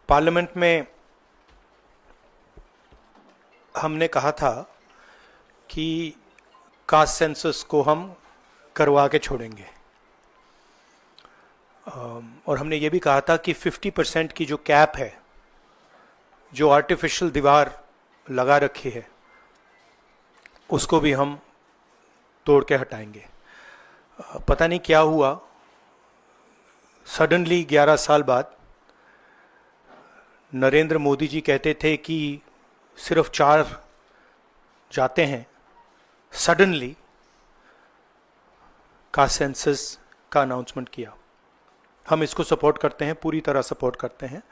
Parliament में हमने कहा था कि कास्ट सेंसस को हम करवा के छोड़ेंगे, और हमने ये भी कहा था कि 50% की जो कैप है, जो आर्टिफिशियल दीवार लगा रखी है, उसको भी हम तोड़ के हटाएंगे। पता नहीं क्या हुआ, सडनली 11 साल बाद नरेंद्र मोदी जी कहते थे कि सिर्फ 4 जाते हैं, सडनली कास्ट सेंसस का अनाउंसमेंट किया। हम इसको सपोर्ट करते हैं, पूरी तरह सपोर्ट करते हैं,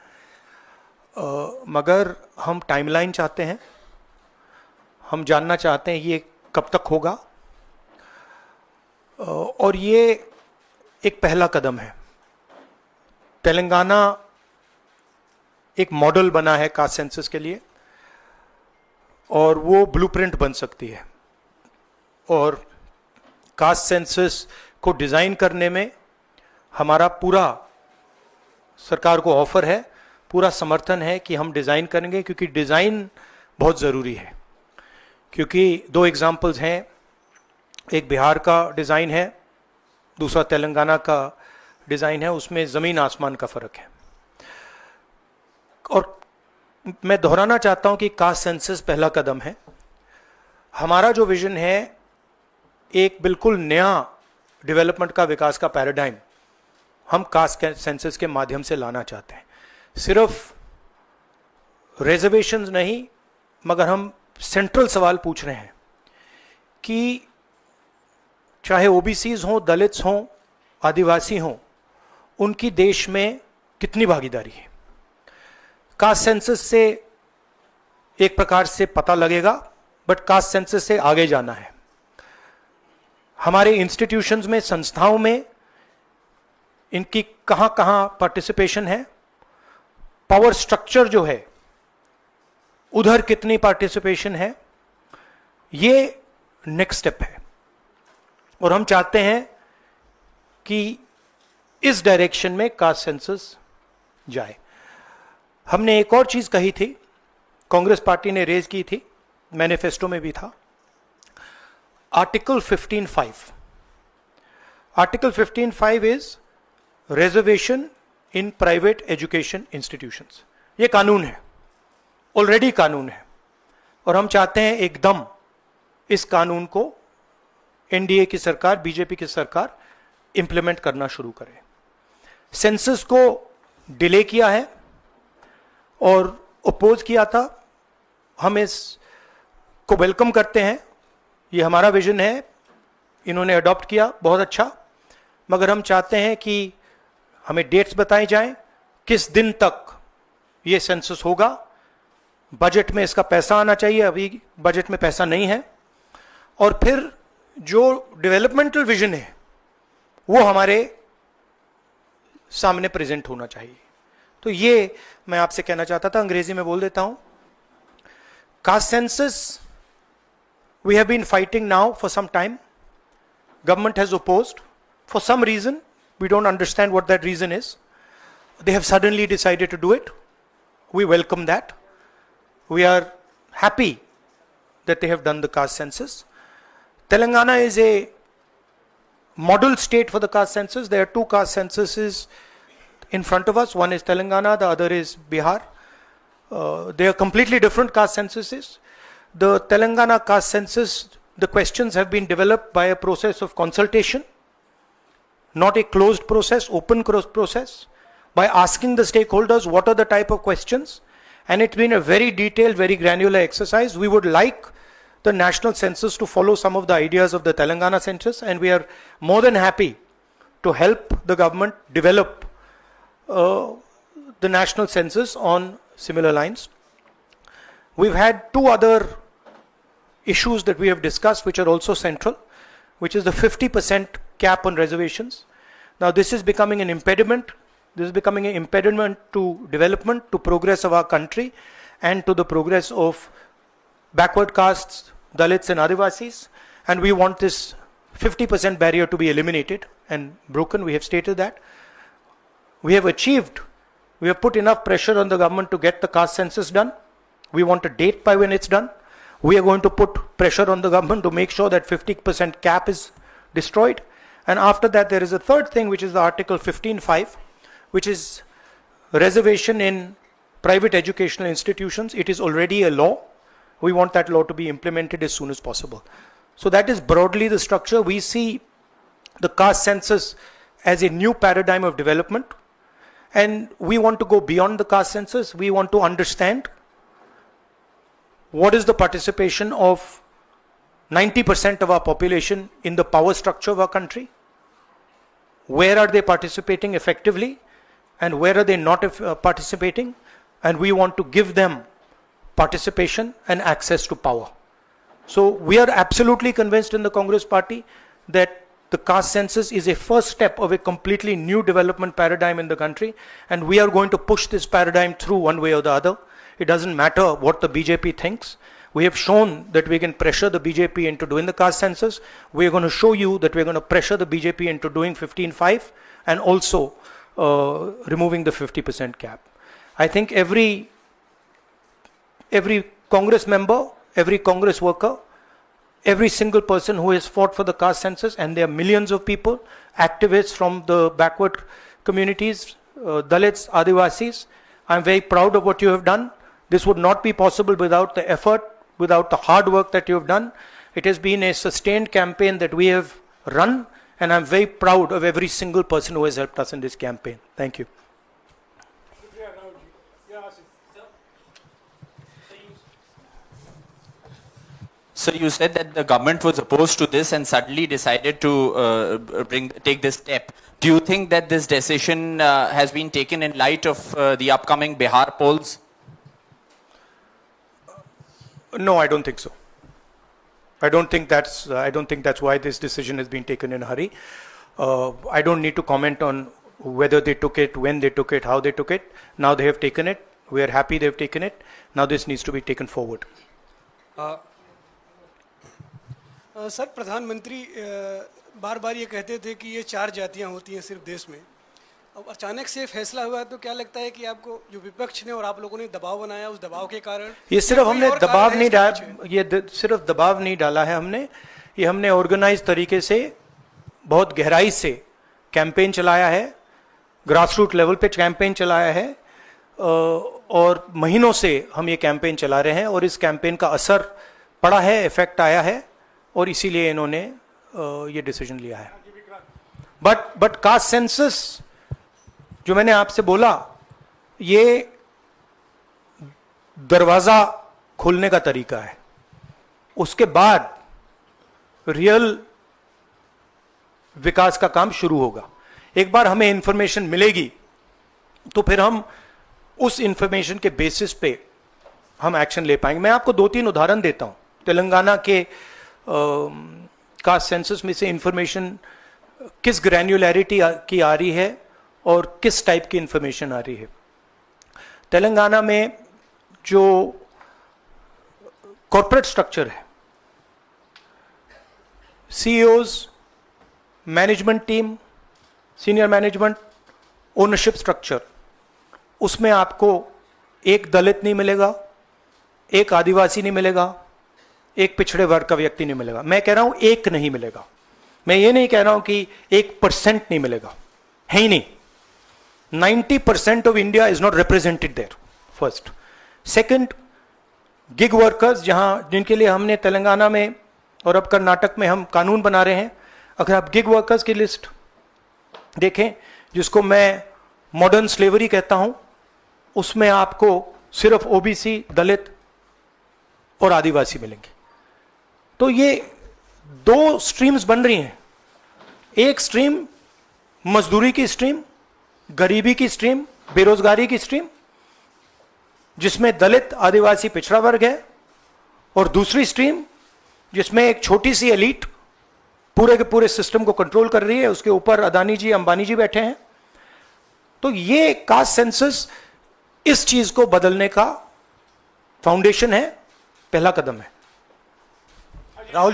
मगर हम टाइमलाइन चाहते हैं। हम जानना चाहते हैं ये कब तक होगा, और ये एक पहला कदम है। तेलंगाना एक मॉडल बना है कास्ट सेंसस के लिए, और वो ब्लूप्रिंट बन सकती है। और कास्ट सेंसस को डिज़ाइन करने में हमारा पूरा सरकार को ऑफर है, पूरा समर्थन है कि हम डिज़ाइन करेंगे, क्योंकि डिज़ाइन बहुत ज़रूरी है। क्योंकि 2 एग्जाम्पल्स हैं, एक बिहार का डिज़ाइन है, दूसरा तेलंगाना का डिज़ाइन है, उसमें ज़मीन आसमान का फ़र्क है। और मैं दोहराना चाहता हूं कि कास्ट सेंसस पहला कदम है। हमारा जो विजन है, एक बिल्कुल नया डेवलपमेंट का, विकास का पैराडाइम हम कास्ट सेंसस के माध्यम से लाना चाहते हैं। सिर्फ रिजर्वेशंस नहीं, मगर हम सेंट्रल सवाल पूछ रहे हैं कि चाहे ओबीसीज हों, दलित्स हों, आदिवासी हों, उनकी देश में कितनी भागीदारी है। कास्ट सेंसस से एक प्रकार से पता लगेगा, बट कास्ट सेंसस से आगे जाना है। हमारे इंस्टीट्यूशंस में, संस्थाओं में इनकी कहां कहां पार्टिसिपेशन है, पावर स्ट्रक्चर जो है उधर कितनी पार्टिसिपेशन है, ये नेक्स्ट स्टेप है। और हम चाहते हैं कि इस डायरेक्शन में कास्ट सेंसस जाए। हमने एक और चीज कही थी, कांग्रेस पार्टी ने रेज की थी, मैनिफेस्टो में भी था, article 15(5). Article 15(5) is reservation in private education institutions. ये कानून है, ऑलरेडी कानून है, और हम चाहते हैं एकदम इस कानून को एनडीए की सरकार, बीजेपी की सरकार इंप्लीमेंट करना शुरू करे। सेंसस को डिले किया है और अपोज किया था, हम इसको वेलकम करते हैं। ये हमारा विजन है, इन्होंने अडॉप्ट किया, बहुत अच्छा, मगर हम चाहते हैं कि हमें डेट्स बताई जाएं, किस दिन तक ये सेंसस होगा, बजट में इसका पैसा आना चाहिए, अभी बजट में पैसा नहीं है, और फिर जो डेवलपमेंटल विजन है वो हमारे सामने प्रेजेंट होना चाहिए। तो ये मैं आपसे कहना चाहता था, अंग्रेजी में बोल देता हूं। Caste census we have been fighting now for some time. Government has opposed for some reason. We don't understand what that reason is. They have suddenly decided to do it. We welcome that. We are happy that they have done the caste census. Telangana is a model state for the caste census. There are 2 caste censuses in front of us. One is Telangana, the other is Bihar. They are completely different caste censuses. The Telangana caste census, the questions have been developed by a process of consultation, not a closed process, open process, by asking the stakeholders what are the type of questions, and it's been a very detailed, very granular exercise. We would like the national census to follow some of the ideas of the Telangana census, and we are more than happy to help the government develop the national census on similar lines. We've had 2 other issues that we have discussed which are also central, which is the 50% cap on reservations. Now this is becoming an impediment. This is becoming an impediment to development, to progress of our country, and to the progress of backward castes, Dalits and Adivasis. And we want this 50% barrier to be eliminated and broken. We have stated that. We have We have put enough pressure on the government to get the caste census done. We want a date by when it's done. We are going to put pressure on the government to make sure that 50% cap is destroyed. And after that, there is a third thing, which is the Article 15(5), which is reservation in private educational institutions. It is already a law. We want that law to be implemented as soon as possible. So that is broadly the structure. We see the caste census as a new paradigm of development. And we want to go beyond the caste census. We want to understand what is the participation of 90% of our population in the power structure of our country. Where are they participating effectively and where are they not participating? And we want to give them participation and access to power. So we are absolutely convinced in the Congress Party that the caste census is a first step of a completely new development paradigm in the country, and we are going to push this paradigm through one way or the other. It doesn't matter what the BJP thinks. We have shown that we can pressure the BJP into doing the caste census. We are going to show you that we are going to pressure the BJP into doing 15(5) and also removing the 50% cap. I think every Congress member, every Congress worker, every single person who has fought for the caste census, and there are millions of people, activists from the backward communities, Dalits, Adivasis, I'm very proud of what you have done. This would not be possible without the effort, without the hard work that you have done. It has been a sustained campaign that we have run, and I'm very proud of every single person who has helped us in this campaign. Thank you. So you said that the government was opposed to this and suddenly decided to take this step. Do you think that this decision has been taken in light of the upcoming Bihar polls? No, I don't think so. I don't think that's why this decision has been taken in a hurry. I don't need to comment on whether they took it, when they took it, how they took it. Now they have taken it. We are happy they have taken it. Now this needs to be taken forward. Sir, प्रधानमंत्री बार बार ये कहते थे कि ये 4 जातियां होती हैं सिर्फ देश में. अब अचानक से फैसला हुआ, तो क्या लगता है कि आपको जो विपक्ष ने और आप लोगों ने दबाव बनाया, उस दबाव के कारण? ये सिर्फ हमने दबाव नहीं डाला, ये सिर्फ दबाव नहीं डाला है हमने. ये हमने ऑर्गेनाइज तरीके से बहुत गहराई से कैंपेन चलाया है, ग्रासरूट लेवल पे कैंपेन चलाया है, और महीनों से हम ये कैंपेन चला रहे हैं और इस कैंपेन का असर पड़ा है, इफेक्ट आया है, और इसीलिए इन्होंने ये डिसीजन लिया है. बट कास्ट सेंसस जो मैंने आपसे बोला, ये दरवाजा खोलने का तरीका है. उसके बाद रियल विकास का काम शुरू होगा. एक बार हमें इंफॉर्मेशन मिलेगी तो फिर हम उस इंफॉर्मेशन के बेसिस पे हम एक्शन ले पाएंगे. मैं आपको 2-3 उदाहरण देता हूं. तेलंगाना के कास्ट सेंसस में से इंफॉर्मेशन किस ग्रैन्युलैरिटी की आ रही है और किस टाइप की इंफॉर्मेशन आ रही है. तेलंगाना में जो कॉर्पोरेट स्ट्रक्चर है, CEOs, management team, senior management, ownership structure, उसमें आपको एक दलित नहीं मिलेगा, एक आदिवासी नहीं मिलेगा, एक पिछड़े वर्ग का व्यक्ति नहीं मिलेगा. मैं कह रहा हूं एक नहीं मिलेगा. मैं ये नहीं कह रहा हूं कि 1% नहीं मिलेगा, है ही नहीं. 90% of India is not represented there. First. Second, gig workers, जिनके लिए हमने तेलंगाना में और अब कर्नाटक में हम कानून बना रहे हैं. अगर आप गिग वर्कर्स की लिस्ट देखें, जिसको मैं मॉडर्न स्लेवरी कहता हूं, उसमें आपको सिर्फ ओबीसी, दलित और आदिवासी मिलेंगे. तो ये 2 स्ट्रीम्स बन रही हैं. एक स्ट्रीम मजदूरी की स्ट्रीम, गरीबी की स्ट्रीम, बेरोजगारी की स्ट्रीम, जिसमें दलित, आदिवासी, पिछड़ा वर्ग है, और दूसरी स्ट्रीम जिसमें एक छोटी सी एलीट पूरे के पूरे सिस्टम को कंट्रोल कर रही है. उसके ऊपर अदानी जी, अंबानी जी बैठे हैं. तो ये कास्ट सेंसस इस चीज को बदलने का फाउंडेशन है, पहला कदम है. राहुल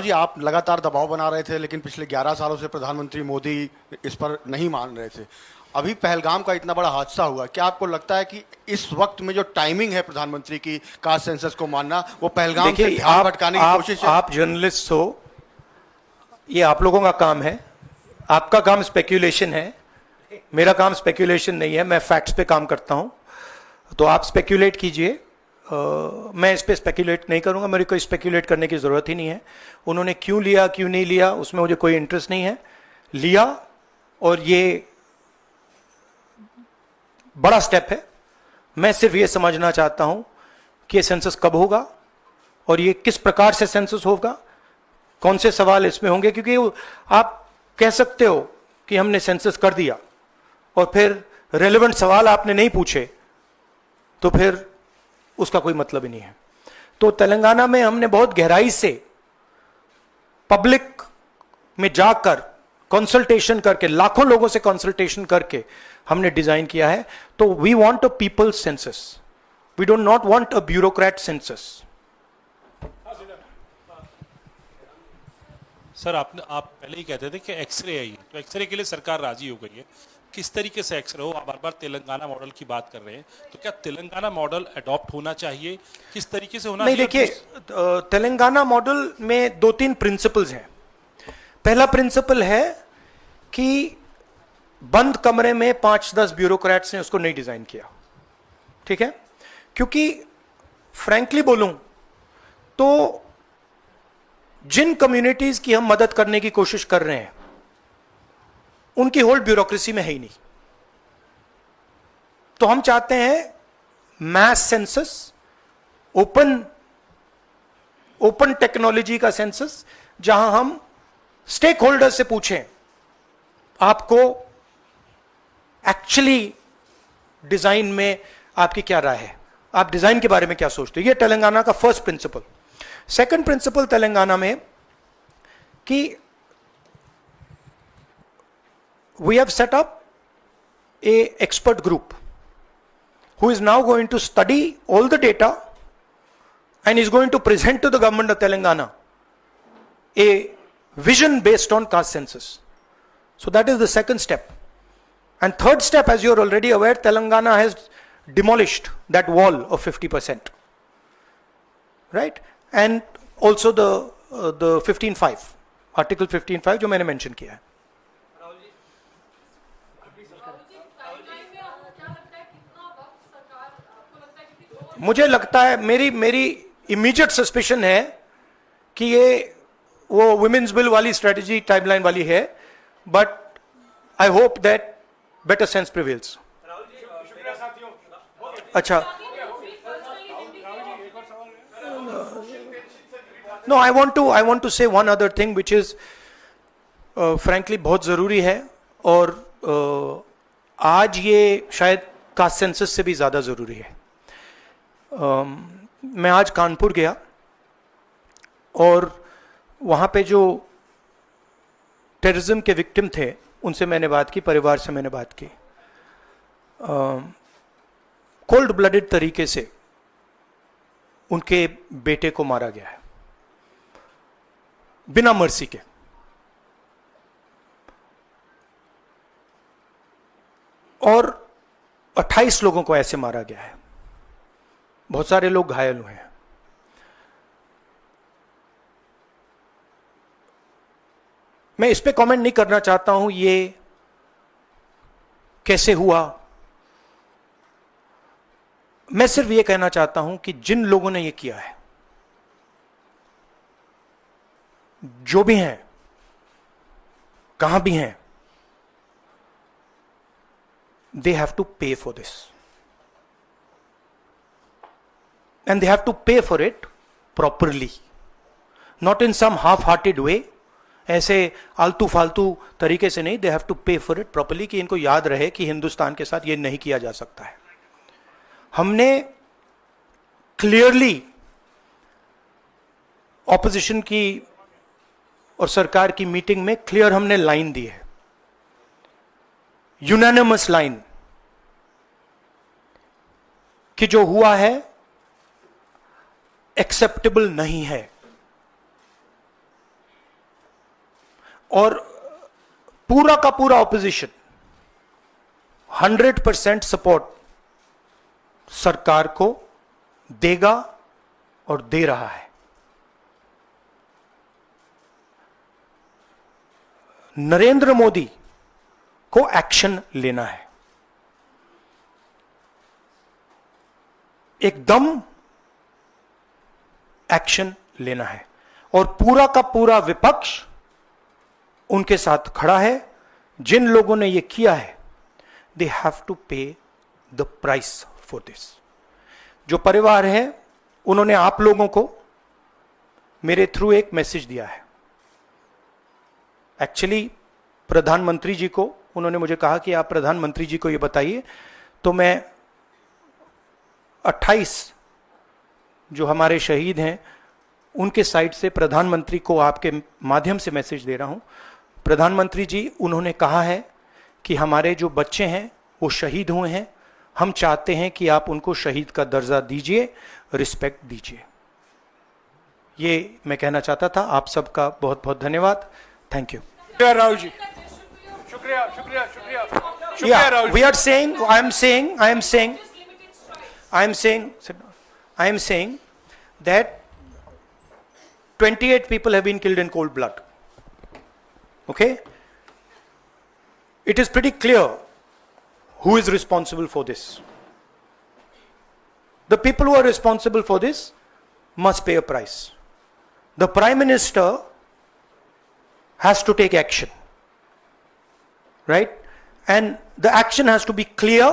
जी, आप लगातार दबाव बना रहे थे, लेकिन पिछले 11 सालों से प्रधानमंत्री मोदी इस पर नहीं मान रहे थे. अभी पहलगाम का इतना बड़ा हादसा हुआ, क्या आपको लगता है कि इस वक्त में जो टाइमिंग है प्रधानमंत्री की कास्ट सेंसस को मानना, वो पहलगाम से देखिए, ध्यान भटकाने की कोशिश है? आप जर्नलिस्ट हो, ये आप लोगों का काम है, आपका काम स्पेक्यूलेशन है, मेरा काम स्पेक्यूलेशन नहीं है, मैं फैक्ट्स पे काम करता हूं, तो आप स्पेक्यूलेट कीजिए, मैं इस पे स्पेक्यूलेट नहीं करूंगा, मेरे को स्पेक्यूलेट करने की जरूरत ही नहीं है। उन्होंने क्यों लिया क्यों नहीं लिया उसमें मुझे कोई इंटरेस्ट नहीं है, लिया और ये बड़ा स्टेप है। मैं सिर्फ ये समझना चाहता हूं कि ये सेंसस कब होगा और ये किस प्रकार से सेंसस होगा, कौन से सवाल इसमें होंगे, क्योंकि आप कह सकते हो कि हमने सेंसस कर दिया और फिर रेलेवेंट सवाल आपने नहीं पूछे तो फिर उसका कोई मतलब ही नहीं है। तो तेलंगाना में हमने बहुत गहराई से पब्लिक में जाकर कंसल्टेशन करके, लाखों लोगों से कंसल्टेशन करके हमने डिजाइन किया है। तो we want a people census, we don't not want a bureaucrat census. Sir आप पहले ही कहते थे कि एक्सरे आई है, तो एक्सरे के लिए सरकार राजी हो गई है, किस तरीके से एक्सरे हो? आप बार बार तेलंगाना मॉडल की बात कर रहे हैं, तो क्या तेलंगाना मॉडल अडॉप्ट होना चाहिए, किस तरीके से होना नहीं, चाहिए? देखिए, तेलंगाना मॉडल में 2-3 प्रिंसिपल्स हैं। पहला प्रिंसिपल है कि बंद कमरे में 5-10 ब्यूरोक्रेट्स ने उसको नहीं डिजाइन किया, ठीक है? क्योंकि फ्रैंकली बोलूं तो जिन कम्युनिटीज की हम मदद करने की कोशिश कर रहे हैं उनकी होल्ड ब्यूरोक्रेसी में है ही नहीं। तो हम चाहते हैं मैस सेंसस, ओपन टेक्नोलॉजी का सेंसस, जहां हम स्टेक होल्डर से पूछें आपको एक्चुअली डिजाइन में आपकी क्या राय है, आप डिजाइन के बारे में क्या सोचते हो। यह तेलंगाना का first principle. Second principle Telangana में कि we have set up a expert group who is now going to study all the data and is going to present to the government of Telangana a vision based on caste census. So that is the second step. And third step, as you are already aware, Telangana has demolished that wall of 50%, right? And also the 15.5, article 15.5 जो मैंने mention किया है। मुझे लगता है, मेरी immediate suspicion है कि ये वो वुमेन्स बिल वाली स्ट्रेटजी टाइमलाइन वाली है, but I hope that better sense prevails. अच्छा, नो, आई वांट टू से one other thing which is frankly बहुत जरूरी है, और आज ये शायद कास्ट सेंसस से भी ज्यादा जरूरी है। मैं आज कानपुर गया और वहाँ पे जो टेररिज्म के विक्टिम थे उनसे मैंने बात की, परिवार से मैंने बात की। कोल्ड ब्लडेड तरीके से उनके बेटे को मारा गया है, बिना मर्सी के। और 28 लोगों को ऐसे मारा गया है, बहुत सारे लोग घायल हुए हैं। मैं इस पे कमेंट नहीं करना चाहता हूं ये कैसे हुआ, मैं सिर्फ ये कहना चाहता हूं कि जिन लोगों ने ये किया है, जो भी हैं, कहां भी हैं, they have to pay for this. And they have to pay for it properly, not in some half-hearted way, ऐसे आलतू फालतू तरीके से नहीं। They have to pay for it properly, कि इनको याद रहे कि हिंदुस्तान के साथ ये नहीं किया जा सकता है। हमने क्लियरली ऑपोजिशन की और सरकार की मीटिंग में क्लियर हमने लाइन दी है, यूनानिमस लाइन, कि जो हुआ है एक्सेप्टेबल नहीं है। और पूरा का पूरा ऑपोजिशन 100% सपोर्ट सरकार को देगा और दे रहा है। नरेंद्र मोदी को एक्शन लेना है, एकदम एक्शन लेना है, और पूरा का पूरा विपक्ष उनके साथ खड़ा है। जिन लोगों ने यह किया है, दे हैव टू पे द प्राइस फॉर दिस। जो परिवार है, उन्होंने आप लोगों को मेरे थ्रू एक मैसेज दिया है। एक्चुअली प्रधानमंत्री जी को उन्होंने मुझे कहा कि आप प्रधानमंत्री जी को यह बताइए, तो मैं 28 जो हमारे शहीद हैं उनके साइड से प्रधानमंत्री को आपके माध्यम से मैसेज दे रहा हूं। प्रधानमंत्री जी, उन्होंने कहा है कि हमारे जो बच्चे हैं वो शहीद हुए हैं, हम चाहते हैं कि आप उनको शहीद का दर्जा दीजिए, रिस्पेक्ट दीजिए। ये मैं कहना चाहता था। आप सबका बहुत बहुत धन्यवाद। Thank you. राहुल जी, शुक्रिया शुक्रिया शुक्रिया शुक्रिया Yeah, Rahul we are saying, I am saying that 28 people have been killed in cold blood. Okay? It is pretty clear who is responsible for this. The people who are responsible for this must pay a price. The Prime Minister has to take action. Right? And the action has to be clear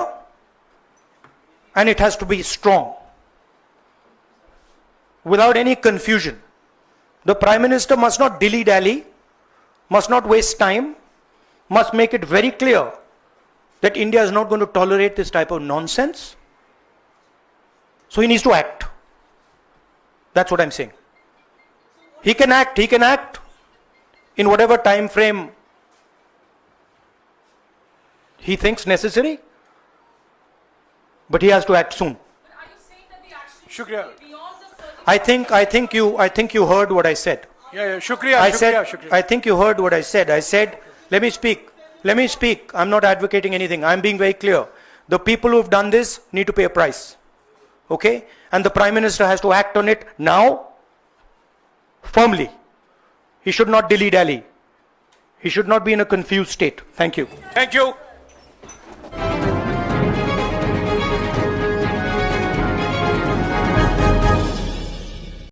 and it has to be strong. Without any confusion. The Prime Minister must not dilly-dally, must not waste time, must make it very clear that India is not going to tolerate this type of nonsense. So he needs to act. That's what I'm saying. He can act in whatever time frame he thinks necessary, but he has to act soon. शुक्रिया I think you heard what I said. या शुक्रिया I शुक्रिया said, शुक्रिया I think you heard what I said. I said, let me speak. I'm not advocating anything. I'm being very clear. The people who've done this need to pay a price. Okay? And the Prime Minister has to act on it now, firmly. He should not dilly-dally. He should not be in a confused state. Thank you. Thank you